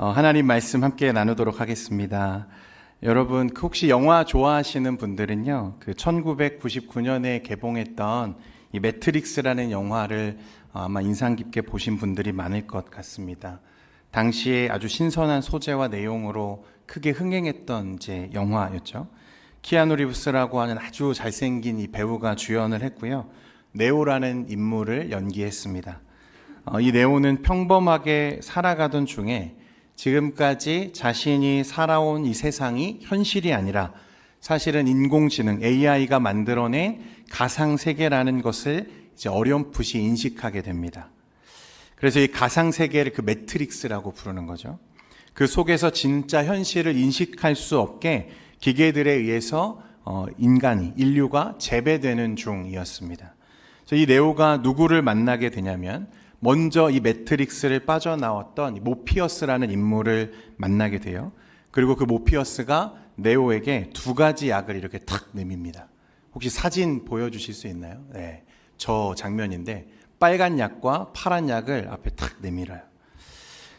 하나님 말씀 함께 나누도록 하겠습니다. 여러분, 혹시 영화 좋아하시는 분들은요, 1999년에 개봉했던 이 매트릭스라는 영화를 아마 인상 깊게 보신 분들이 많을 것 같습니다. 당시에 아주 신선한 소재와 내용으로 크게 흥행했던 이제 영화였죠. 키아누 리브스라고 하는 아주 잘생긴 이 배우가 주연을 했고요. 네오라는 인물을 연기했습니다. 이 네오는 평범하게 살아가던 중에 지금까지 자신이 살아온 이 세상이 현실이 아니라 사실은 인공지능 AI가 만들어낸 가상세계라는 것을 이제 어렴풋이 인식하게 됩니다. 그래서 이 가상세계를 매트릭스라고 부르는 거죠. 그 속에서 진짜 현실을 인식할 수 없게 기계들에 의해서 인류가 재배되는 중이었습니다. 그래서 이 네오가 누구를 만나게 되냐면 먼저 이 매트릭스를 빠져나왔던 모피어스라는 인물을 만나게 돼요. 그리고 그 모피어스가 네오에게 두 가지 약을 이렇게 탁 내밉니다. 혹시 사진 보여주실 수 있나요? 네, 저 장면인데 빨간 약과 파란 약을 앞에 탁 내밀어요.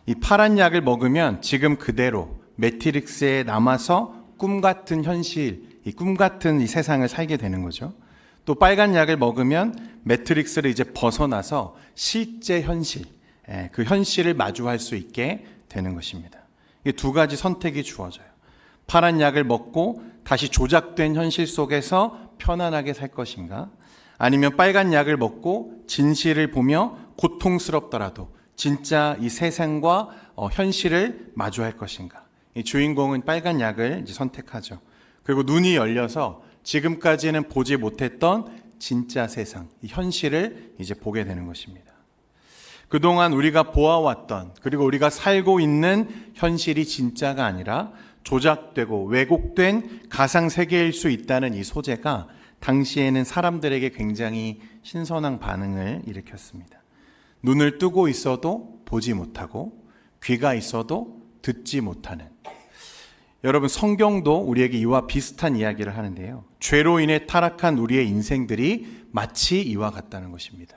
이 파란 약을 먹으면 지금 그대로 매트릭스에 남아서 꿈같은 현실, 이 꿈같은 이 세상을 살게 되는 거죠. 또 빨간 약을 먹으면 매트릭스를 이제 벗어나서 실제 현실, 그 현실을 마주할 수 있게 되는 것입니다. 이 두 가지 선택이 주어져요. 파란 약을 먹고 다시 조작된 현실 속에서 편안하게 살 것인가? 아니면 빨간 약을 먹고 진실을 보며 고통스럽더라도 진짜 이 세상과 현실을 마주할 것인가? 이 주인공은 빨간 약을 이제 선택하죠. 그리고 눈이 열려서 지금까지는 보지 못했던 진짜 세상, 이 현실을 이제 보게 되는 것입니다. 그동안 우리가 보아왔던, 그리고 우리가 살고 있는 현실이 진짜가 아니라 조작되고 왜곡된 가상세계일 수 있다는 이 소재가 당시에는 사람들에게 굉장히 신선한 반응을 일으켰습니다. 눈을 뜨고 있어도 보지 못하고 귀가 있어도 듣지 못하는, 여러분, 성경도 우리에게 이와 비슷한 이야기를 하는데요. 죄로 인해 타락한 우리의 인생들이 마치 이와 같다는 것입니다.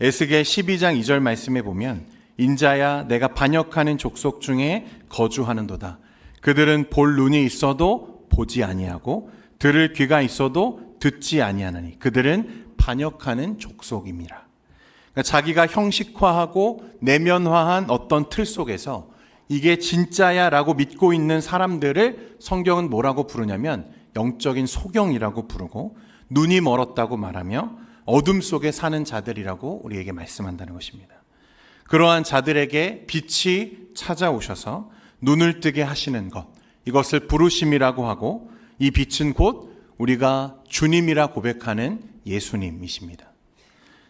에스겔 12장 2절 말씀에 보면 인자야 내가 반역하는 족속 중에 거주하는도다. 그들은 볼 눈이 있어도 보지 아니하고 들을 귀가 있어도 듣지 아니하나니 그들은 반역하는 족속임이라. 그러니까 자기가 형식화하고 내면화한 어떤 틀 속에서 이게 진짜야 라고 믿고 있는 사람들을 성경은 뭐라고 부르냐면 영적인 소경이라고 부르고 눈이 멀었다고 말하며 어둠 속에 사는 자들이라고 우리에게 말씀한다는 것입니다. 그러한 자들에게 빛이 찾아오셔서 눈을 뜨게 하시는 것, 이것을 부르심이라고 하고 이 빛은 곧 우리가 주님이라 고백하는 예수님이십니다.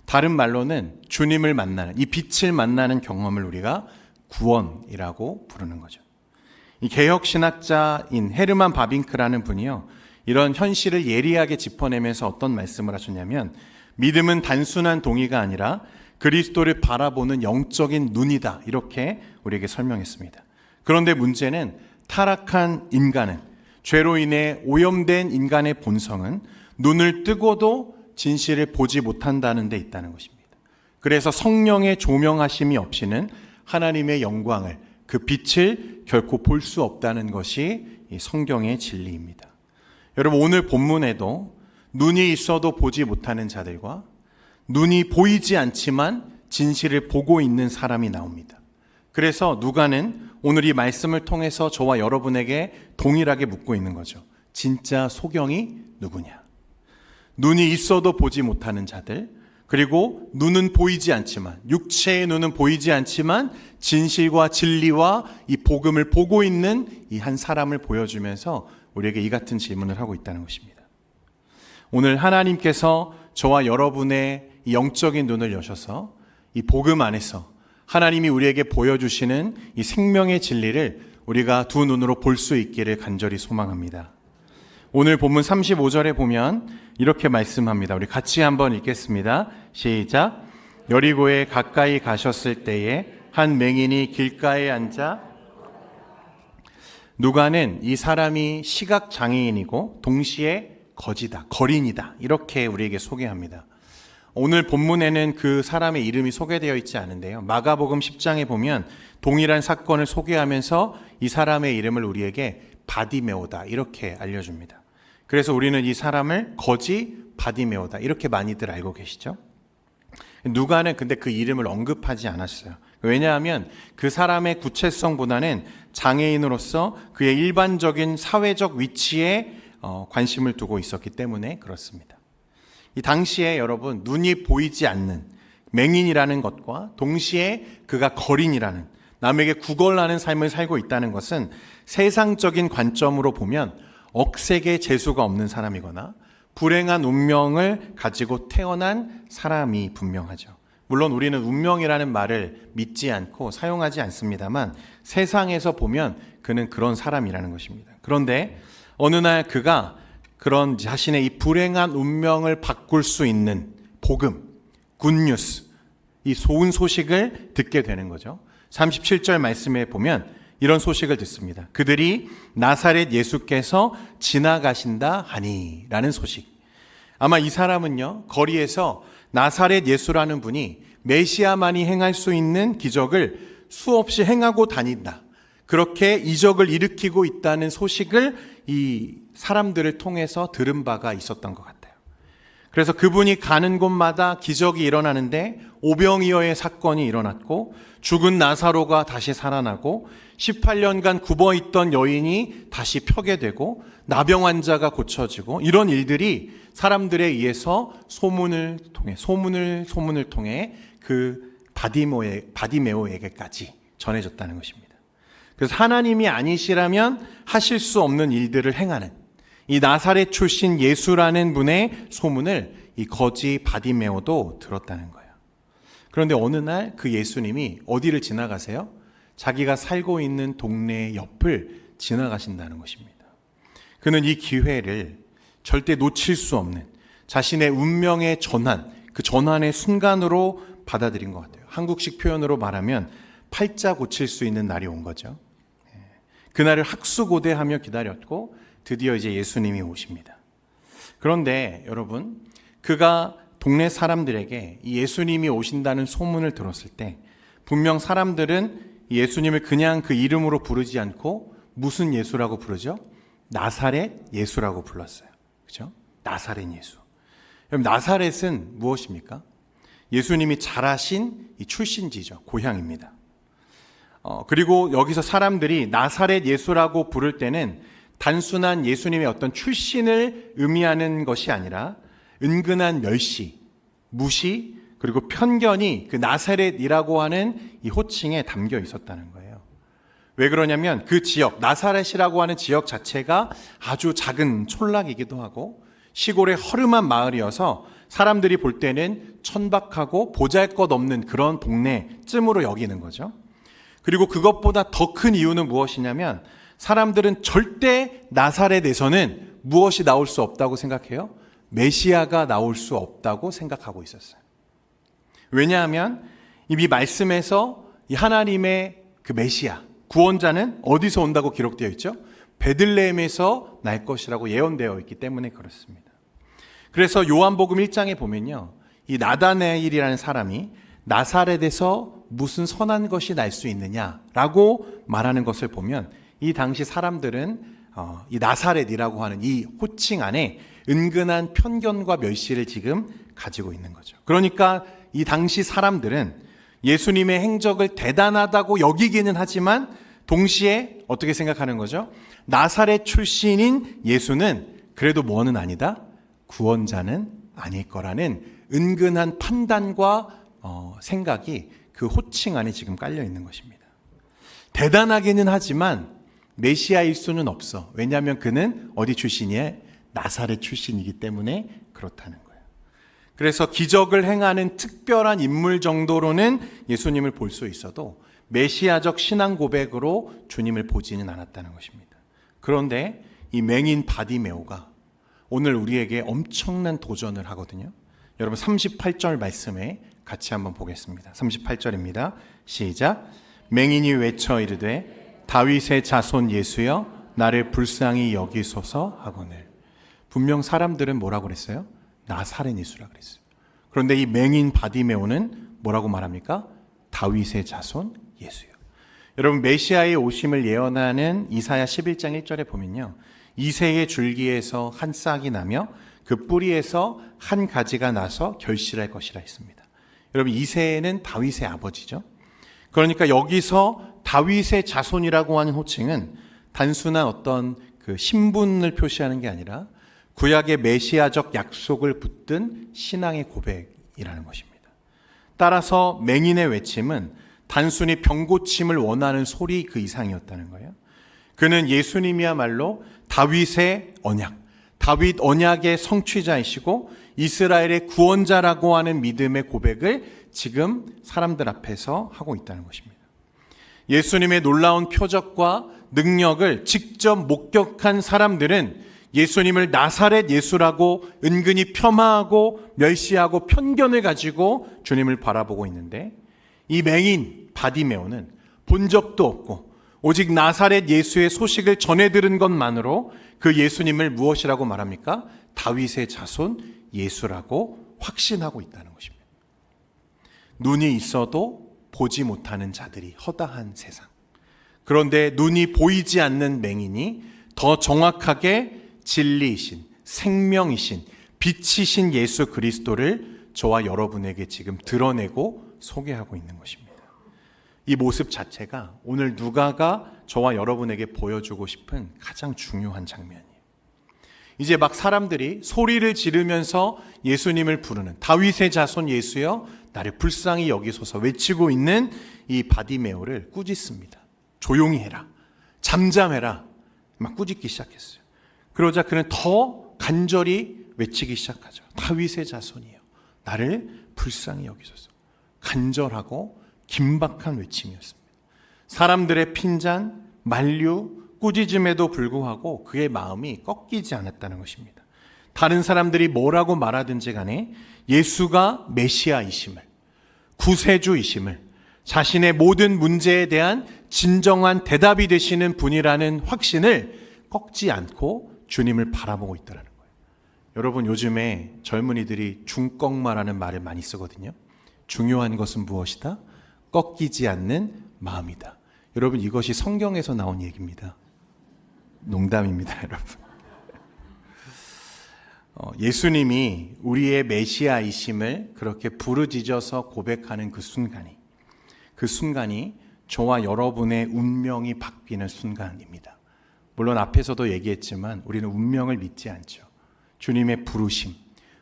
다른 말로는 주님을 만나는, 이 빛을 만나는 경험을 우리가 구원이라고 부르는 거죠. 이 개혁신학자인 헤르만 바빙크라는 분이요, 이런 현실을 예리하게 짚어내면서 어떤 말씀을 하셨냐면 믿음은 단순한 동의가 아니라 그리스도를 바라보는 영적인 눈이다, 이렇게 우리에게 설명했습니다. 그런데 문제는 타락한 인간은, 죄로 인해 오염된 인간의 본성은 눈을 뜨고도 진실을 보지 못한다는 데 있다는 것입니다. 그래서 성령의 조명하심이 없이는 하나님의 영광을, 그 빛을 결코 볼 수 없다는 것이 이 성경의 진리입니다. 여러분, 오늘 본문에도 눈이 있어도 보지 못하는 자들과 눈이 보이지 않지만 진실을 보고 있는 사람이 나옵니다. 그래서 누가는 오늘 이 말씀을 통해서 저와 여러분에게 동일하게 묻고 있는 거죠. 진짜 소경이 누구냐? 눈이 있어도 보지 못하는 자들, 그리고 눈은 보이지 않지만, 육체의 눈은 보이지 않지만 진실과 진리와 이 복음을 보고 있는 이 한 사람을 보여주면서 우리에게 이 같은 질문을 하고 있다는 것입니다. 오늘 하나님께서 저와 여러분의 이 영적인 눈을 여셔서 이 복음 안에서 하나님이 우리에게 보여주시는 이 생명의 진리를 우리가 두 눈으로 볼 수 있기를 간절히 소망합니다. 오늘 본문 35절에 보면 이렇게 말씀합니다. 우리 같이 한번 읽겠습니다. 시작. 여리고에 가까이 가셨을 때에 한 맹인이 길가에 앉아, 누가는 이 사람이 시각장애인이고 동시에 거지다, 거린이다, 이렇게 우리에게 소개합니다. 오늘 본문에는 그 사람의 이름이 소개되어 있지 않은데요. 마가복음 10장에 보면 동일한 사건을 소개하면서 이 사람의 이름을 우리에게 바디메오다 이렇게 알려줍니다. 그래서 우리는 이 사람을 거지 바디메오다 이렇게 많이들 알고 계시죠. 누가는 근데 그 이름을 언급하지 않았어요. 왜냐하면 그 사람의 구체성보다는 장애인으로서 그의 일반적인 사회적 위치에 관심을 두고 있었기 때문에 그렇습니다. 이 당시에 여러분, 눈이 보이지 않는 맹인이라는 것과 동시에 그가 거린이라는, 남에게 구걸하는 삶을 살고 있다는 것은 세상적인 관점으로 보면 억세게 재수가 없는 사람이거나 불행한 운명을 가지고 태어난 사람이 분명하죠. 물론 우리는 운명이라는 말을 믿지 않고 사용하지 않습니다만 세상에서 보면 그는 그런 사람이라는 것입니다. 그런데 어느 날 그가 그런 자신의 이 불행한 운명을 바꿀 수 있는 복음, 굿뉴스, 이 좋은 소식을 듣게 되는 거죠. 37절 말씀에 보면 이런 소식을 듣습니다. 그들이 나사렛 예수께서 지나가신다 하니 라는 소식. 아마 이 사람은요, 거리에서 나사렛 예수라는 분이 메시아만이 행할 수 있는 기적을 수없이 행하고 다닌다, 그렇게 이적을 일으키고 있다는 소식을 이 사람들을 통해서 들은 바가 있었던 것 같아요. 그래서 그분이 가는 곳마다 기적이 일어나는데 오병이어의 사건이 일어났고 죽은 나사로가 다시 살아나고 18년간 굽어있던 여인이 다시 펴게 되고 나병 환자가 고쳐지고 이런 일들이 사람들에 의해서 소문을 통해 그 바디메오에게까지 전해졌다는 것입니다. 그래서 하나님이 아니시라면 하실 수 없는 일들을 행하는 이 나사렛 출신 예수라는 분의 소문을 이 거지 바디메오도 들었다는 거예요. 그런데 어느 날 그 예수님이 어디를 지나가세요? 자기가 살고 있는 동네 옆을 지나가신다는 것입니다. 그는 이 기회를 절대 놓칠 수 없는 자신의 운명의 전환, 그 전환의 순간으로 받아들인 것 같아요. 한국식 표현으로 말하면 팔자 고칠 수 있는 날이 온 거죠. 그날을 학수고대하며 기다렸고 드디어 이제 예수님이 오십니다. 그런데 여러분, 그가 동네 사람들에게 이 예수님이 오신다는 소문을 들었을 때 분명 사람들은 예수님을 그냥 그 이름으로 부르지 않고 무슨 예수라고 부르죠? 나사렛 예수라고 불렀어요. 그렇죠? 나사렛 예수. 여러분, 나사렛은 무엇입니까? 예수님이 자라신 이 출신지죠. 고향입니다. 그리고 여기서 사람들이 나사렛 예수라고 부를 때는 단순한 예수님의 어떤 출신을 의미하는 것이 아니라 은근한 멸시, 무시, 그리고 편견이 그 나사렛이라고 하는 이 호칭에 담겨 있었다는 거예요. 왜 그러냐면 그 지역, 나사렛이라고 하는 지역 자체가 아주 작은 촌락이기도 하고 시골의 허름한 마을이어서 사람들이 볼 때는 천박하고 보잘것없는 그런 동네쯤으로 여기는 거죠. 그리고 그것보다 더 큰 이유는 무엇이냐면 사람들은 절대 나사렛에서는 무엇이 나올 수 없다고 생각해요? 메시아가 나올 수 없다고 생각하고 있었어요. 왜냐하면 이미 말씀에서 이 하나님의 그 메시아, 구원자는 어디서 온다고 기록되어 있죠? 베들레헴에서 날 것이라고 예언되어 있기 때문에 그렇습니다. 그래서 요한복음 1장에 보면요, 이 나다나엘이라는 사람이 나사렛에서 무슨 선한 것이 날 수 있느냐라고 말하는 것을 보면 이 당시 사람들은 이 나사렛이라고 하는 이 호칭 안에 은근한 편견과 멸시를 지금 가지고 있는 거죠. 그러니까 이 당시 사람들은 예수님의 행적을 대단하다고 여기기는 하지만 동시에 어떻게 생각하는 거죠? 나사렛 출신인 예수는 그래도 뭐는 아니다? 구원자는 아닐 거라는 은근한 판단과 생각이 그 호칭 안에 지금 깔려 있는 것입니다. 대단하기는 하지만 메시아일 수는 없어. 왜냐하면 그는 어디 출신이에요? 나사렛 출신이기 때문에 그렇다는 거예요. 그래서 기적을 행하는 특별한 인물 정도로는 예수님을 볼 수 있어도 메시아적 신앙 고백으로 주님을 보지는 않았다는 것입니다. 그런데 이 맹인 바디메오가 오늘 우리에게 엄청난 도전을 하거든요. 여러분 38절 말씀에 같이 한번 보겠습니다. 38절입니다. 시작. 맹인이 외쳐 이르되 다윗의 자손 예수여 나를 불쌍히 여기소서 하거늘. 분명 사람들은 뭐라고 그랬어요? 나사렛 예수라 그랬어요. 그런데 이 맹인 바디메오는 뭐라고 말합니까? 다윗의 자손 예수요. 여러분, 메시아의 오심을 예언하는 이사야 11장 1절에 보면요, 이새의 줄기에서 한 싹이 나며 그 뿌리에서 한 가지가 나서 결실할 것이라 했습니다. 여러분, 이새는 다윗의 아버지죠. 그러니까 여기서 다윗의 자손이라고 하는 호칭은 단순한 어떤 그 신분을 표시하는 게 아니라 구약의 메시아적 약속을 붙든 신앙의 고백이라는 것입니다. 따라서 맹인의 외침은 단순히 병고침을 원하는 소리 그 이상이었다는 거예요. 그는 예수님이야말로 다윗의 언약, 다윗 언약의 성취자이시고 이스라엘의 구원자라고 하는 믿음의 고백을 지금 사람들 앞에서 하고 있다는 것입니다. 예수님의 놀라운 표적과 능력을 직접 목격한 사람들은 예수님을 나사렛 예수라고 은근히 폄하하고 멸시하고 편견을 가지고 주님을 바라보고 있는데, 이 맹인 바디메오는 본 적도 없고 오직 나사렛 예수의 소식을 전해 들은 것만으로 그 예수님을 무엇이라고 말합니까? 다윗의 자손 예수라고 확신하고 있다는 것입니다. 눈이 있어도 보지 못하는 자들이 허다한 세상. 그런데 눈이 보이지 않는 맹인이 더 정확하게 진리이신, 생명이신, 빛이신 예수 그리스도를 저와 여러분에게 지금 드러내고 소개하고 있는 것입니다. 이 모습 자체가 오늘 누가가 저와 여러분에게 보여주고 싶은 가장 중요한 장면이에요. 이제 막 사람들이 소리를 지르면서 예수님을 부르는, 다윗의 자손 예수여 나를 불쌍히 여기소서 외치고 있는 이 바디메오를 꾸짖습니다. 조용히 해라, 잠잠해라, 막 꾸짖기 시작했어요. 그러자 그는 더 간절히 외치기 시작하죠. 다윗의 자손이여 나를 불쌍히 여기소서. 간절하고 긴박한 외침이었습니다. 사람들의 핀잔, 만류, 꾸짖음에도 불구하고 그의 마음이 꺾이지 않았다는 것입니다. 다른 사람들이 뭐라고 말하든지 간에 예수가 메시아이심을, 구세주이심을, 자신의 모든 문제에 대한 진정한 대답이 되시는 분이라는 확신을 꺾지 않고 주님을 바라보고 있다는 거예요. 여러분, 요즘에 젊은이들이 중꺾마라는 말을 많이 쓰거든요. 중요한 것은 무엇이다? 꺾이지 않는 마음이다. 여러분, 이것이 성경에서 나온 얘기입니다. 농담입니다, 여러분. 예수님이 우리의 메시아이심을 그렇게 부르짖어서 고백하는 그 순간이 저와 여러분의 운명이 바뀌는 순간입니다. 물론 앞에서도 얘기했지만 우리는 운명을 믿지 않죠. 주님의 부르심,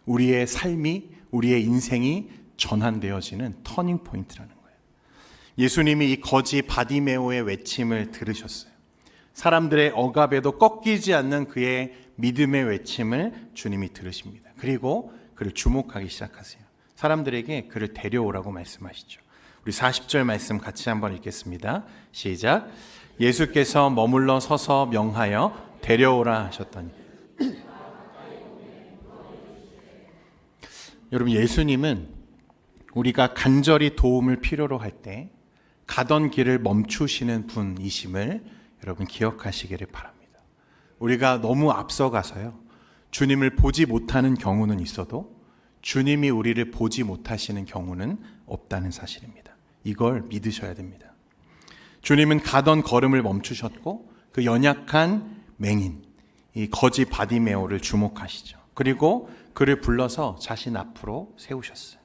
우리의 삶이, 우리의 인생이 전환되어지는 터닝 포인트라는 거예요. 예수님이 이 거지 바디메오의 외침을 들으셨어요. 사람들의 억압에도 꺾이지 않는 그의 믿음의 외침을 주님이 들으십니다. 그리고 그를 주목하기 시작하세요. 사람들에게 그를 데려오라고 말씀하시죠. 우리 40절 말씀 같이 한번 읽겠습니다. 시작. 예수께서 머물러 서서 명하여 데려오라 하셨더니. 여러분, 예수님은 우리가 간절히 도움을 필요로 할 때 가던 길을 멈추시는 분이심을 여러분 기억하시기를 바랍니다. 우리가 너무 앞서가서요, 주님을 보지 못하는 경우는 있어도 주님이 우리를 보지 못하시는 경우는 없다는 사실입니다. 이걸 믿으셔야 됩니다. 주님은 가던 걸음을 멈추셨고 그 연약한 맹인, 이 거지 바디메오를 주목하시죠. 그리고 그를 불러서 자신 앞으로 세우셨어요.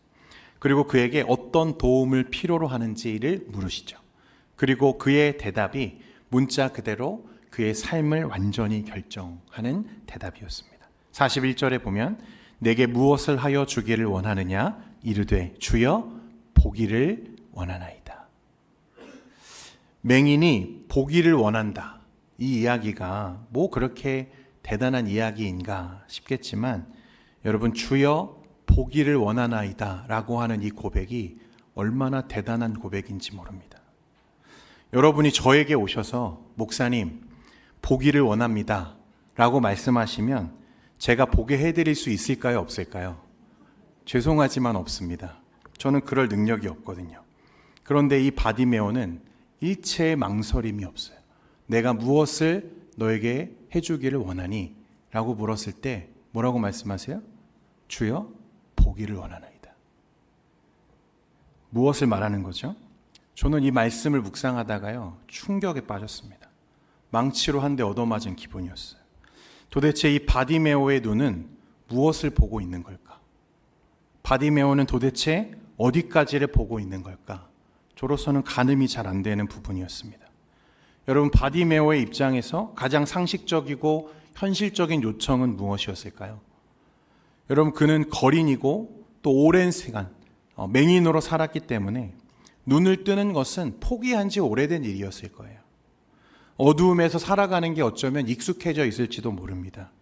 그리고 그에게 어떤 도움을 필요로 하는지를 물으시죠. 그리고 그의 대답이 문자 그대로 그의 삶을 완전히 결정하는 대답이었습니다. 41절에 보면 내게 무엇을 하여 주기를 원하느냐 이르되 주여 보기를 원하나이다. 맹인이 보기를 원한다. 이 이야기가 뭐 그렇게 대단한 이야기인가 싶겠지만 여러분, 주여 보기를 원하나이다 라고 하는 이 고백이 얼마나 대단한 고백인지 모릅니다. 여러분이 저에게 오셔서 목사님 보기를 원합니다 라고 말씀하시면 제가 보게 해드릴 수 있을까요? 없을까요? 죄송하지만 없습니다. 저는 그럴 능력이 없거든요. 그런데 이 바디메오는 일체의 망설임이 없어요. 내가 무엇을 너에게 해주기를 원하니? 라고 물었을 때 뭐라고 말씀하세요? 주여 보기를 원하나이다. 무엇을 말하는 거죠? 저는 이 말씀을 묵상하다가요, 충격에 빠졌습니다. 망치로 한 대 얻어맞은 기분이었어요. 도대체 이 바디메오의 눈은 무엇을 보고 있는 걸까? 바디메오는 도대체 어디까지를 보고 있는 걸까? 저로서는 가늠이 잘 안 되는 부분이었습니다. 여러분, 바디메오의 입장에서 가장 상식적이고 현실적인 요청은 무엇이었을까요? 여러분, 그는 거린이고 또 오랜 시간 맹인으로 살았기 때문에 눈을 뜨는 것은 포기한 지 오래된 일이었을 거예요. 어두움에서 살아가는 게 어쩌면 익숙해져 있을지도 모릅니다.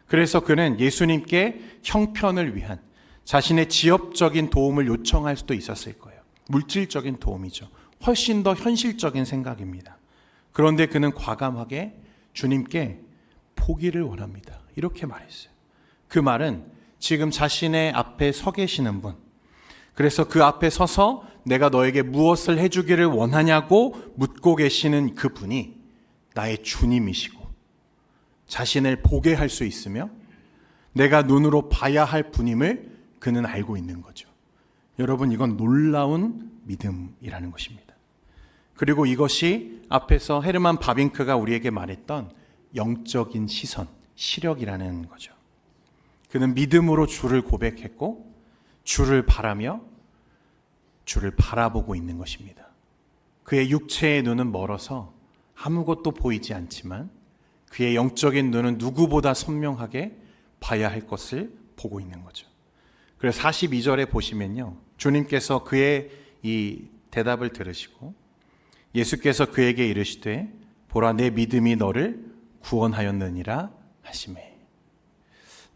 그래서 그는 예수님께 형편을 위한 자신의 지엽적인 도움을 요청할 수도 있었을 거예요. 물질적인 도움이죠. 훨씬 더 현실적인 생각입니다. 그런데 그는 과감하게 주님께 포기를 원합니다. 이렇게 말했어요. 그 말은 지금 자신의 앞에 서 계시는 분, 그래서 그 앞에 서서 내가 너에게 무엇을 해주기를 원하냐고 묻고 계시는 그 분이 나의 주님이시고 자신을 보게 할 수 있으며 내가 눈으로 봐야 할 분임을 그는 알고 있는 거죠. 여러분, 이건 놀라운 믿음이라는 것입니다. 그리고 이것이 앞에서 헤르만 바빙크가 우리에게 말했던 영적인 시선, 시력이라는 거죠. 그는 믿음으로 주를 고백했고 주를 바라며 주를 바라보고 있는 것입니다. 그의 육체의 눈은 멀어서 아무것도 보이지 않지만 그의 영적인 눈은 누구보다 선명하게 봐야 할 것을 보고 있는 거죠. 그래서 42절에 보시면요, 주님께서 그의 이 대답을 들으시고 예수께서 그에게 이르시되 보라, 내 믿음이 너를 구원하였느니라 하시매.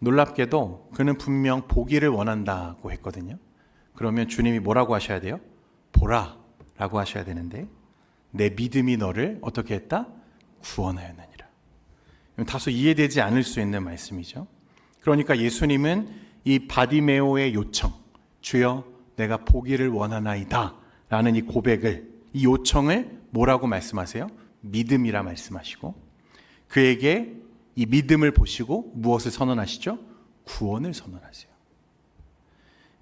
놀랍게도 그는 분명 보기를 원한다고 했거든요. 그러면 주님이 뭐라고 하셔야 돼요? 보라 라고 하셔야 되는데 내 믿음이 너를 어떻게 했다? 구원하였느니라. 다소 이해되지 않을 수 있는 말씀이죠. 그러니까 예수님은 이 바디메오의 요청, 주여 내가 보기를 원하나이다 라는 이 고백을, 이 요청을 뭐라고 말씀하세요? 믿음이라 말씀하시고 그에게 이 믿음을 보시고 무엇을 선언하시죠? 구원을 선언하세요.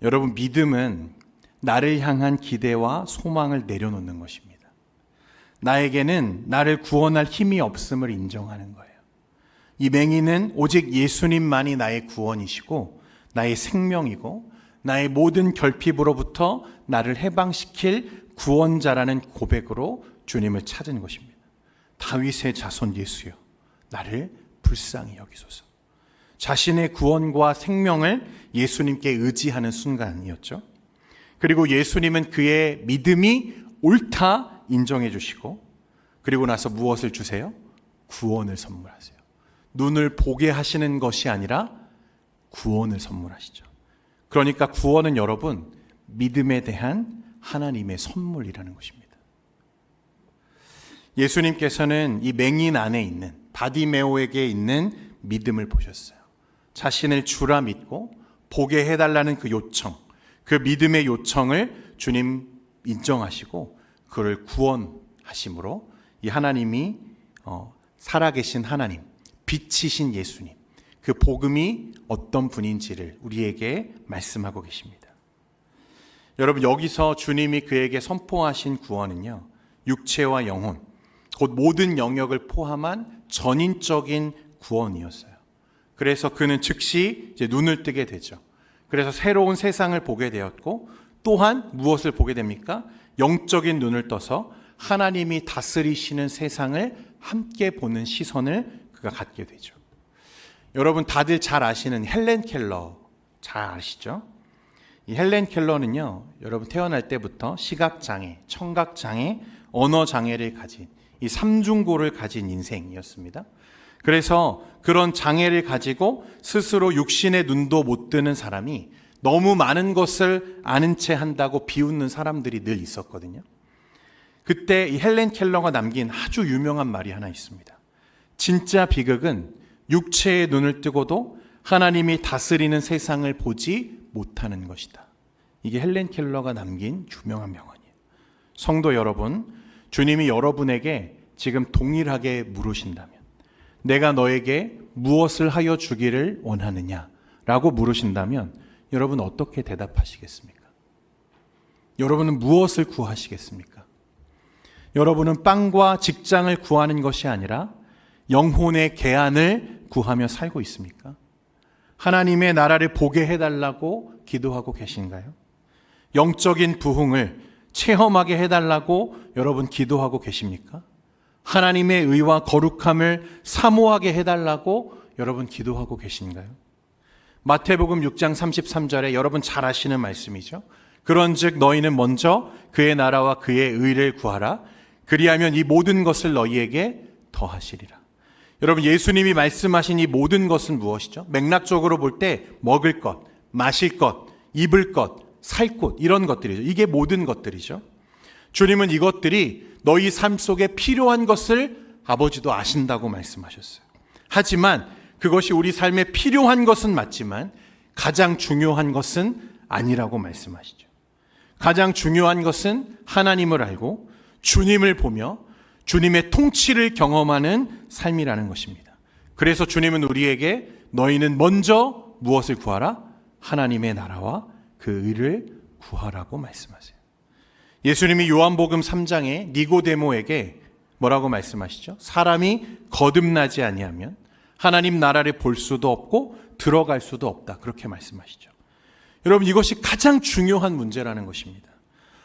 여러분, 믿음은 나를 향한 기대와 소망을 내려놓는 것입니다. 나에게는 나를 구원할 힘이 없음을 인정하는 거예요. 이 맹인은 오직 예수님만이 나의 구원이시고 나의 생명이고 나의 모든 결핍으로부터 나를 해방시킬 구원자라는 고백으로 주님을 찾은 것입니다. 다윗의 자손 예수여, 나를 불쌍히 여기소서. 자신의 구원과 생명을 예수님께 의지하는 순간이었죠. 그리고 예수님은 그의 믿음이 옳다 인정해 주시고 그리고 나서 무엇을 주세요? 구원을 선물하세요. 눈을 보게 하시는 것이 아니라 구원을 선물하시죠. 그러니까 구원은 여러분, 믿음에 대한 하나님의 선물이라는 것입니다. 예수님께서는 이 맹인 안에 있는 바디메오에게 있는 믿음을 보셨어요. 자신을 주라 믿고 보게 해달라는 그 요청, 그 믿음의 요청을 주님 인정하시고 그를 구원하심으로 이 하나님이 살아계신 하나님, 빛이신 예수님, 그 복음이 어떤 분인지를 우리에게 말씀하고 계십니다. 여러분, 여기서 주님이 그에게 선포하신 구원은요, 육체와 영혼, 곧 모든 영역을 포함한 전인적인 구원이었어요. 그래서 그는 즉시 이제 눈을 뜨게 되죠. 그래서 새로운 세상을 보게 되었고 또한 무엇을 보게 됩니까? 영적인 눈을 떠서 하나님이 다스리시는 세상을 함께 보는 시선을 그가 갖게 되죠. 여러분, 다들 잘 아시는 헬렌 켈러 잘 아시죠? 이 헬렌 켈러는요, 여러분 태어날 때부터 시각장애, 청각장애, 언어장애를 가진 이 삼중고를 가진 인생이었습니다. 그래서 그런 장애를 가지고 스스로 육신의 눈도 못 뜨는 사람이 너무 많은 것을 아는 채 한다고 비웃는 사람들이 늘 있었거든요. 그때 이 헬렌 켈러가 남긴 아주 유명한 말이 하나 있습니다. 진짜 비극은 육체의 눈을 뜨고도 하나님이 다스리는 세상을 보지 못하는 것이다. 이게 헬렌 켈러가 남긴 유명한 명언이에요. 성도 여러분, 주님이 여러분에게 지금 동일하게 물으신다면 내가 너에게 무엇을 하여 주기를 원하느냐 라고 물으신다면 여러분 어떻게 대답하시겠습니까? 여러분은 무엇을 구하시겠습니까? 여러분은 빵과 직장을 구하는 것이 아니라 영혼의 계안을 구하며 살고 있습니까? 하나님의 나라를 보게 해달라고 기도하고 계신가요? 영적인 부흥을 체험하게 해달라고 여러분 기도하고 계십니까? 하나님의 의와 거룩함을 사모하게 해달라고 여러분 기도하고 계신가요? 마태복음 6장 33절에 여러분 잘 아시는 말씀이죠. 그런즉 너희는 먼저 그의 나라와 그의 의를 구하라. 그리하면 이 모든 것을 너희에게 더하시리라. 여러분, 예수님이 말씀하신 이 모든 것은 무엇이죠? 맥락적으로 볼 때 먹을 것, 마실 것, 입을 것, 살 곳, 이런 것들이죠. 이게 모든 것들이죠. 주님은 이것들이 너희 삶 속에 필요한 것을 아버지도 아신다고 말씀하셨어요. 하지만 그것이 우리 삶에 필요한 것은 맞지만 가장 중요한 것은 아니라고 말씀하시죠. 가장 중요한 것은 하나님을 알고 주님을 보며 주님의 통치를 경험하는 삶이라는 것입니다. 그래서 주님은 우리에게 너희는 먼저 무엇을 구하라? 하나님의 나라와 그 의를 구하라고 말씀하세요. 예수님이 요한복음 3장에 니고데모에게 뭐라고 말씀하시죠? 사람이 거듭나지 아니하면 하나님 나라를 볼 수도 없고 들어갈 수도 없다. 그렇게 말씀하시죠. 여러분, 이것이 가장 중요한 문제라는 것입니다.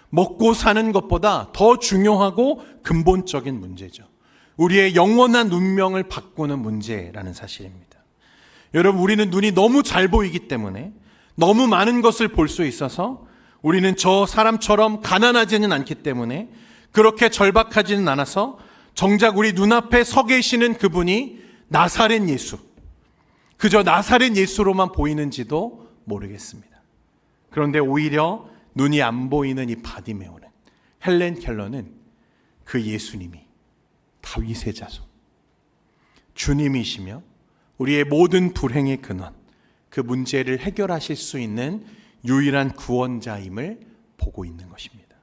먹고 사는 것보다 더 중요하고 근본적인 문제죠. 우리의 영원한 운명을 바꾸는 문제라는 사실입니다. 여러분, 우리는 눈이 너무 잘 보이기 때문에 너무 많은 것을 볼 수 있어서 우리는 저 사람처럼 가난하지는 않기 때문에 그렇게 절박하지는 않아서 정작 우리 눈앞에 서 계시는 그분이 나사렛 예수, 그저 나사렛 예수로만 보이는지도 모르겠습니다. 그런데 오히려 눈이 안 보이는 이 바디메오는, 헬렌 켈러는 그 예수님이 다윗의 자손, 주님이시며 우리의 모든 불행의 근원, 그 문제를 해결하실 수 있는 유일한 구원자임을 보고 있는 것입니다.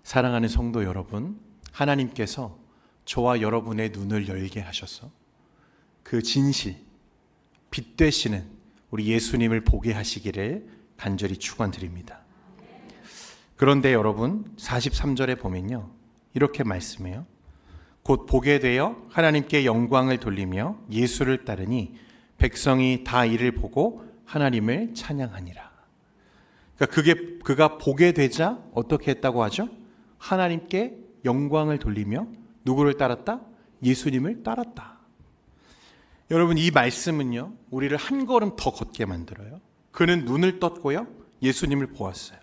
사랑하는 성도 여러분, 하나님께서 저와 여러분의 눈을 열게 하셔서 그 진실, 빛 되시는 우리 예수님을 보게 하시기를 간절히 축원드립니다. 그런데 여러분, 43절에 보면요, 이렇게 말씀해요. 곧 보게 되어 하나님께 영광을 돌리며 예수를 따르니 백성이 다 이를 보고 하나님을 찬양하니라. 그러니까 그가 보게 되자 어떻게 했다고 하죠? 하나님께 영광을 돌리며 누구를 따랐다? 예수님을 따랐다. 여러분, 이 말씀은요, 우리를 한 걸음 더 걷게 만들어요. 그는 눈을 떴고요, 예수님을 보았어요.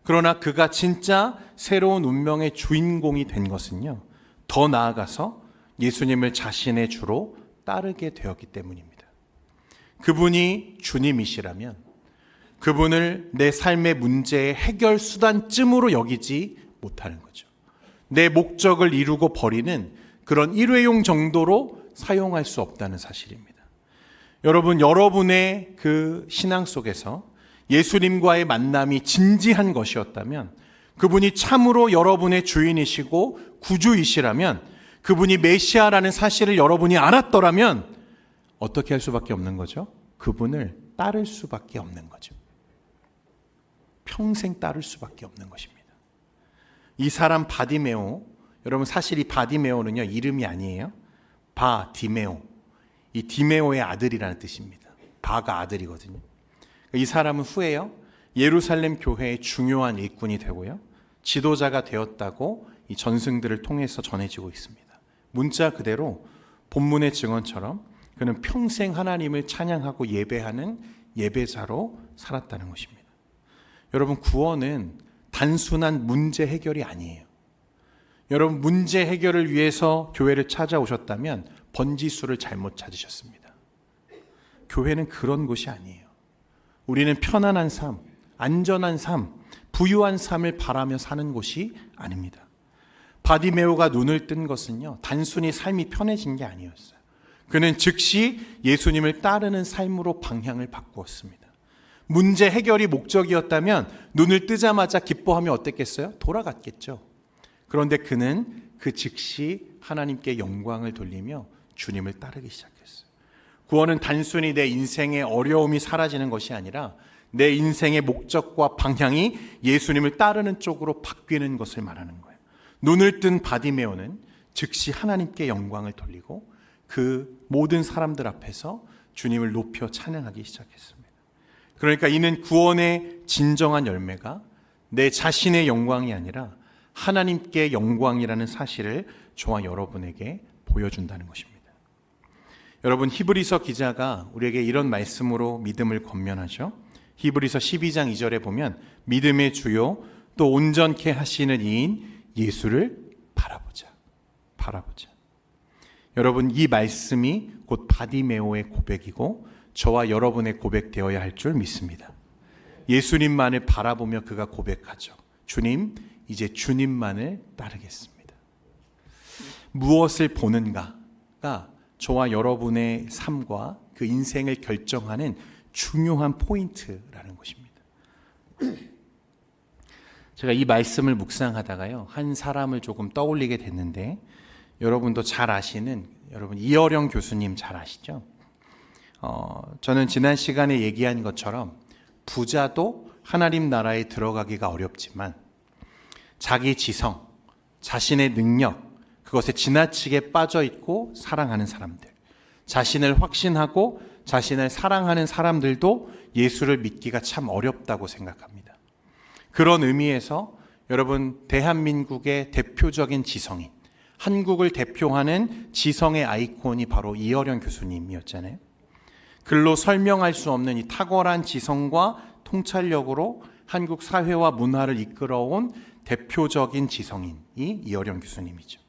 그러나 그가 진짜 새로운 운명의 주인공이 된 것은요, 더 나아가서 예수님을 자신의 주로 따르게 되었기 때문입니다. 그분이 주님이시라면 그분을 내 삶의 문제의 해결 수단쯤으로 여기지 못하는 거죠. 내 목적을 이루고 버리는 그런 일회용 정도로 사용할 수 없다는 사실입니다. 여러분, 여러분의 그 신앙 속에서 예수님과의 만남이 진지한 것이었다면, 그분이 참으로 여러분의 주인이시고 구주이시라면, 그분이 메시아라는 사실을 여러분이 알았더라면 어떻게 할 수밖에 없는 거죠? 그분을 따를 수밖에 없는 거죠. 평생 따를 수밖에 없는 것입니다. 이 사람 바디메오, 여러분 사실 이 바디메오는요, 이름이 아니에요. 바디메오, 이 디메오의 아들이라는 뜻입니다. 바가 아들이거든요. 이 사람은 후에요, 예루살렘 교회의 중요한 일꾼이 되고요, 지도자가 되었다고 이 전승들을 통해서 전해지고 있습니다. 문자 그대로 본문의 증언처럼 그는 평생 하나님을 찬양하고 예배하는 예배자로 살았다는 것입니다. 여러분, 구원은 단순한 문제 해결이 아니에요. 여러분, 문제 해결을 위해서 교회를 찾아오셨다면 번지수를 잘못 찾으셨습니다. 교회는 그런 곳이 아니에요. 우리는 편안한 삶, 안전한 삶, 부유한 삶을 바라며 사는 곳이 아닙니다. 바디메오가 눈을 뜬 것은요, 단순히 삶이 편해진 게 아니었어요. 그는 즉시 예수님을 따르는 삶으로 방향을 바꾸었습니다. 문제 해결이 목적이었다면 눈을 뜨자마자 기뻐하며 어땠겠어요? 돌아갔겠죠. 그런데 그는 그 즉시 하나님께 영광을 돌리며 주님을 따르기 시작했어요. 구원은 단순히 내 인생의 어려움이 사라지는 것이 아니라 내 인생의 목적과 방향이 예수님을 따르는 쪽으로 바뀌는 것을 말하는 거예요. 눈을 뜬 바디메오는 즉시 하나님께 영광을 돌리고 그 모든 사람들 앞에서 주님을 높여 찬양하기 시작했습니다. 그러니까 이는 구원의 진정한 열매가 내 자신의 영광이 아니라 하나님께 영광이라는 사실을 저와 여러분에게 보여준다는 것입니다. 여러분, 히브리서 기자가 우리에게 이런 말씀으로 믿음을 권면하죠. 히브리서 12장 2절에 보면 믿음의 주요 또 온전케 하시는 이인 예수를 바라보자. 여러분, 이 말씀이 곧 바디메오의 고백이고 저와 여러분의 고백되어야 할 줄 믿습니다. 예수님만을 바라보며 그가 고백하죠. 주님, 이제 주님만을 따르겠습니다. 무엇을 보는가가 저와 여러분의 삶과 그 인생을 결정하는 중요한 포인트라는 것입니다. 제가 이 말씀을 묵상하다가요, 한 사람을 조금 떠올리게 됐는데, 여러분도 잘 아시는, 여러분 이어령 교수님 잘 아시죠? 저는 지난 시간에 얘기한 것처럼 부자도 하나님 나라에 들어가기가 어렵지만 자기 지성, 자신의 능력, 그것에 지나치게 빠져 있고 사랑하는 사람들, 자신을 확신하고 자신을 사랑하는 사람들도 예수를 믿기가 참 어렵다고 생각합니다. 그런 의미에서 여러분, 대한민국의 대표적인 지성인, 한국을 대표하는 지성의 아이콘이 바로 이어령 교수님이었잖아요. 글로 설명할 수 없는 이 탁월한 지성과 통찰력으로 한국 사회와 문화를 이끌어온 대표적인 지성인이 이어령 교수님이죠.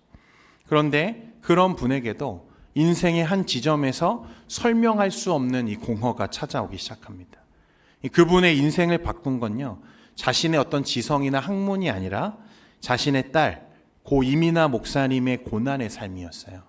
그런데 그런 분에게도 인생의 한 지점에서 설명할 수 없는 이 공허가 찾아오기 시작합니다. 그분의 인생을 바꾼 건요, 자신의 어떤 지성이나 학문이 아니라 자신의 딸, 고 이민아 목사님의 고난의 삶이었어요.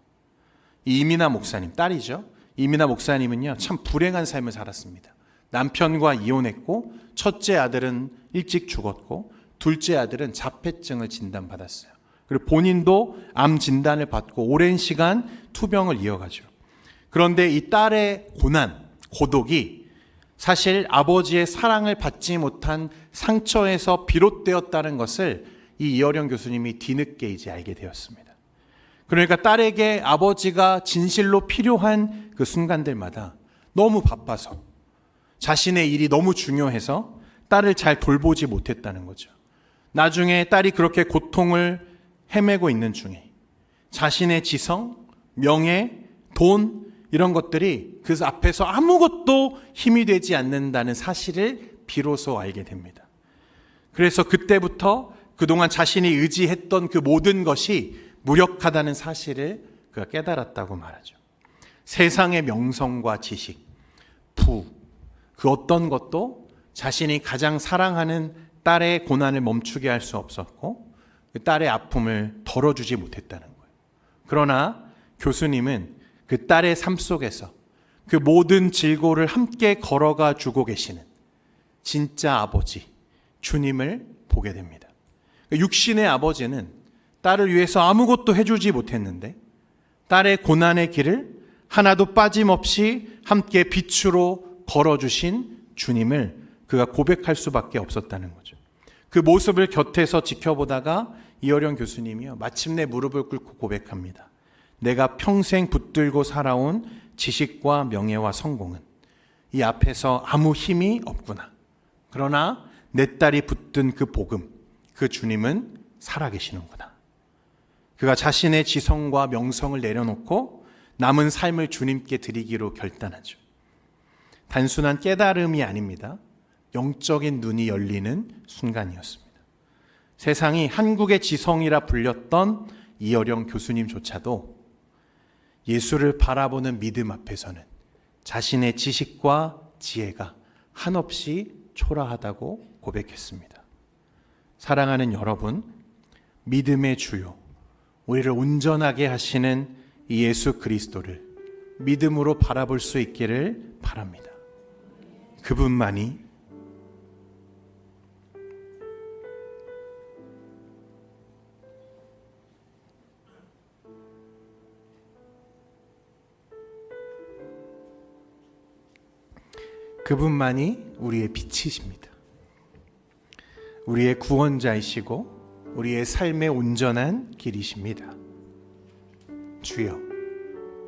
이 이민아 목사님, 딸이죠. 이민아 목사님은요, 참 불행한 삶을 살았습니다. 남편과 이혼했고, 첫째 아들은 일찍 죽었고, 둘째 아들은 자폐증을 진단받았어요. 그리고 본인도 암 진단을 받고 오랜 시간 투병을 이어가죠. 그런데 이 딸의 고난, 고독이 사실 아버지의 사랑을 받지 못한 상처에서 비롯되었다는 것을 이 이어령 교수님이 뒤늦게 이제 알게 되었습니다. 그러니까 딸에게 아버지가 진실로 필요한 그 순간들마다 너무 바빠서 자신의 일이 너무 중요해서 딸을 잘 돌보지 못했다는 거죠. 나중에 딸이 그렇게 고통을 헤매고 있는 중에 자신의 지성, 명예, 돈 이런 것들이 그 앞에서 아무것도 힘이 되지 않는다는 사실을 비로소 알게 됩니다. 그래서 그때부터 그동안 자신이 의지했던 그 모든 것이 무력하다는 사실을 그가 깨달았다고 말하죠. 세상의 명성과 지식, 그 어떤 것도 자신이 가장 사랑하는 딸의 고난을 멈추게 할 수 없었고 그 딸의 아픔을 덜어주지 못했다는 거예요. 그러나 교수님은 그 딸의 삶 속에서 그 모든 질고를 함께 걸어가 주고 계시는 진짜 아버지, 주님을 보게 됩니다. 육신의 아버지는 딸을 위해서 아무것도 해주지 못했는데 딸의 고난의 길을 하나도 빠짐없이 함께 빛으로 걸어주신 주님을 그가 고백할 수밖에 없었다는 거죠. 그 모습을 곁에서 지켜보다가 이어령 교수님이요, 마침내 무릎을 꿇고 고백합니다. 내가 평생 붙들고 살아온 지식과 명예와 성공은 이 앞에서 아무 힘이 없구나. 그러나 내 딸이 붙든 그 복음, 그 주님은 살아계시는구나. 그가 자신의 지성과 명성을 내려놓고 남은 삶을 주님께 드리기로 결단하죠. 단순한 깨달음이 아닙니다. 영적인 눈이 열리는 순간이었습니다. 세상이 한국의 지성이라 불렸던 이어령 교수님조차도 예수를 바라보는 믿음 앞에서는 자신의 지식과 지혜가 한없이 초라하다고 고백했습니다. 사랑하는 여러분, 믿음의 주요, 우리를 온전하게 하시는 이 예수 그리스도를 믿음으로 바라볼 수 있기를 바랍니다. 그분만이 그분만이 우리의 빛이십니다. 우리의 구원자이시고 우리의 삶의 온전한 길이십니다. 주여,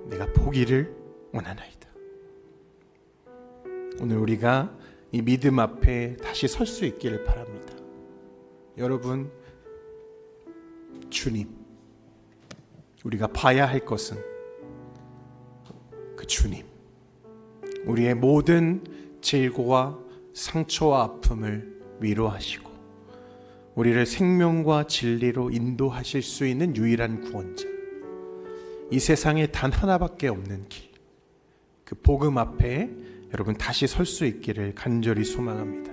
내가 보기를 원하나이다. 오늘 우리가 이 믿음 앞에 다시 설 수 있기를 바랍니다. 여러분, 주님, 우리가 봐야 할 것은 그 주님, 우리의 모든 질고와 상처와 아픔을 위로하시고 우리를 생명과 진리로 인도하실 수 있는 유일한 구원자, 이 세상에 단 하나밖에 없는 길, 그 복음 앞에 여러분 다시 설 수 있기를 간절히 소망합니다.